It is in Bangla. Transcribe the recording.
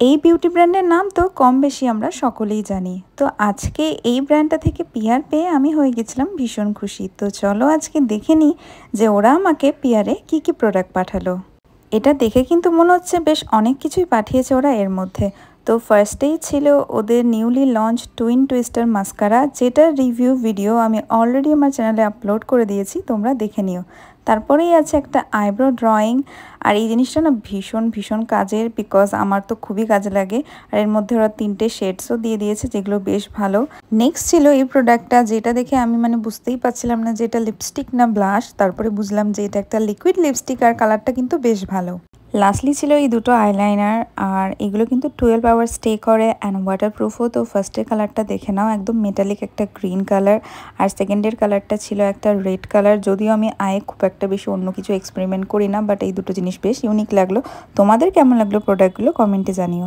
এই বিউটি ব্র্যান্ডের নাম তো কম বেশি আমরা সকলেই জানি। তো আজকে এই ব্র্যান্ডটা থেকে পিয়ার পেয়ে আমি হয়ে গেছিলাম ভীষণ খুশি। তো চলো আজকে দেখে নিই যে ওরা আমাকে পিয়ারে কি কি প্রোডাক্ট পাঠালো। এটা দেখে কিন্তু মনে হচ্ছে বেশ অনেক কিছুই পাঠিয়েছে ওরা এর মধ্যে। তো ফার্স্টেই ছিল ওদের newly launch twin twister mascara, যেটার রিভিউ ভিডিও আমি অলরেডি আমার চ্যানেলে আপলোড করে দিয়েছি, তোমরা দেখে নিও। তারপরেই আছে একটা আইব্রো ড্রয়িং, আর এই জিনিসটা না ভীষণ ভীষণ কাজের, বিকজ আমার তো খুবই কাজে লাগে। আর এর মধ্যে ওরা 3টে শেডসও দিয়ে দিয়েছে, যেগুলো বেশ ভালো। নেক্সট ছিল এই প্রোডাক্টটা, যেটা দেখে আমি বুঝতেই পারছিলাম না যে এটা লিপস্টিক না ব্লাশ। তারপরে বুঝলাম যে এটা একটা লিকুইড লিপস্টিক, আর কালারটা কিন্তু বেশ ভালো। লাস্টলি ছিল এই দুটো আইলাইনার, আর এগুলো কিন্তু 12 আওয়ার স্টে করে অ্যান্ড ওয়াটারপ্রুফও। তো ফার্স্টের কালারটা দেখে নাও, একদম মেটালিক একটা গ্রিন কালার, আর সেকেন্ডের কালারটা ছিল একটা রেড কালার। যদিও আমি আয়ে খুব একটা বেশি অন্য কিছু এক্সপেরিমেন্ট করি না, বাট এই দুটো জিনিস বেশ ইউনিক লাগলো। তোমাদের কেমন লাগলো প্রোডাক্টগুলো কমেন্টে জানিও।